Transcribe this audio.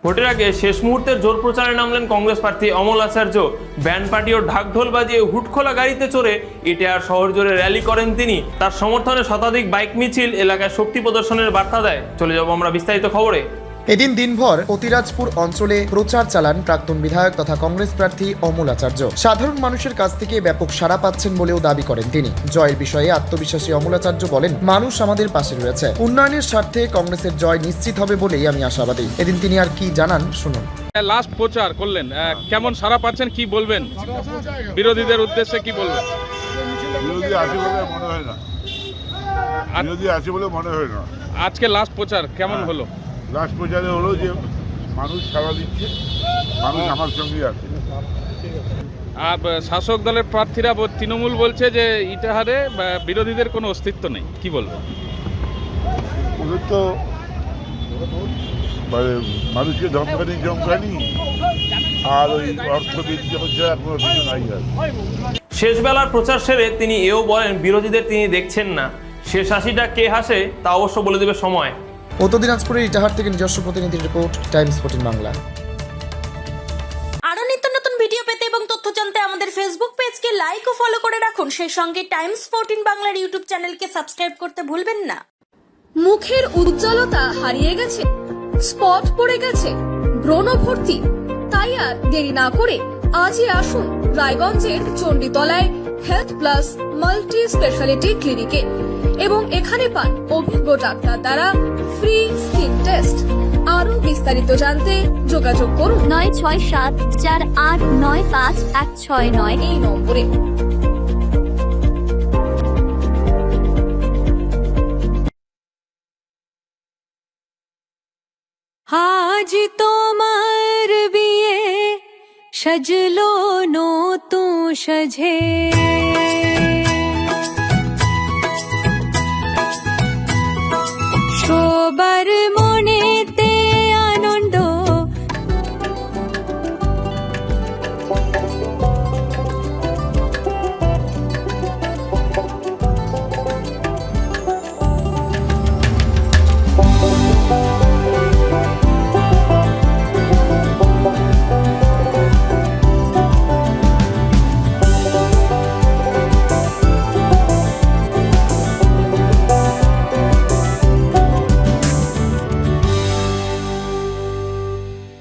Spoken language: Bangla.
ভোটের আগে শেষ মুহূর্তের জোর প্রচারে নামলেন কংগ্রেস প্রার্থী অমল আচার্য। ব্যান্ড পার্টি ও ঢাকঢোল বাজিয়ে হুটখোলা গাড়িতে চড়ে ইটাহার শহর জুড়ে র্যালি করেন তিনি। তার সমর্থনে শতাধিক বাইক মিছিল এলাকায় শক্তি প্রদর্শনের বার্তা দেয়। চলে যাব আমরা বিস্তারিত খবরে। এদিন দিনভর অতিরাজপুর অঞ্চলে প্রচার চালান প্রাক্তন বিধায়ক তথা কংগ্রেস প্রার্থী অমল আচার্য। সাধারণ মানুষের কাছ থেকে ব্যাপক সাড়া পাচ্ছেন বলেও দাবি করেন তিনি। জয়ের বিষয়ে আত্মবিশ্বাসী অমল আচার্য বলেন, মানুষ আমাদের পাশে রয়েছে, উন্নয়নের স্বার্থে কংগ্রেসের জয় নিশ্চিত হবে বলেই আমি আশাবাদী। এদিন তিনি আর কি জানান শুনুন। লাস্ট প্রচার করলেন, কেমন সাড়া পাচ্ছেন, কি বলবেন বিরোধীদের উদ্দেশ্যে, কি বলবেন? বিরোধী আছে বলে মনে হয় না, বিরোধী আছে বলে মনে হয় না। আজকে লাস্ট প্রচার কেমন হলো? লাস্ট প্রচারে হলো যে মানুষ সাড়া দিচ্ছে, মানুষ আমার সঙ্গে আছে। আর শাসক দলের প্রার্থীরা তৃণমূল বলছে যে ইটাহারে বিরোধীদের কোনো অস্তিত্ব নেই, কি বলবো? ওদের তো মানে মানুষকে ধমকানি আর ওই অর্থবৃদ্ধি হচ্ছে কোনো কিছু নাই। আর শেষ বেলার প্রচার সেরে তিনি এও বলেন, বিরোধীদের তিনি দেখছেন না, শেষ হাসিটা কে হাসে তা অবশ্য বলে দেবে সময়। উত্তর দিনাজপুরের ইটাহার থেকে নিজস্ব প্রতিনিধির রিপোর্ট, টাইমস 14 বাংলা। আরো নিত্য নতুন ভিডিও পেতে এবং তথ্য জানতে আমাদের ফেসবুক পেজকে লাইক ও ফলো করে রাখুন। সেই সঙ্গে টাইমস 14 বাংলার ইউটিউব চ্যানেলকে সাবস্ক্রাইব করতে ভুলবেন না। মুখের উজ্জ্বলতা হারিয়ে গেছে, স্পট পড়ে গেছে, ব্রণ ভর্তি, তাই আর দেরি না করে আজই আসুন রায়গঞ্জের চণ্ডীতলায় হেলথ প্লাস মাল্টি স্পেশালিটি ক্লিনিকে এবং এখানে পান অভিজ্ঞ ডাক্তার দ্বারা ফ্রি স্কিন টেস্ট। আরো বিস্তারিত জানতে যোগাযোগ করুন 9674895169 এই নম্বরে। আজ তোমার বিয়ে সাজলো নতুন সাজে।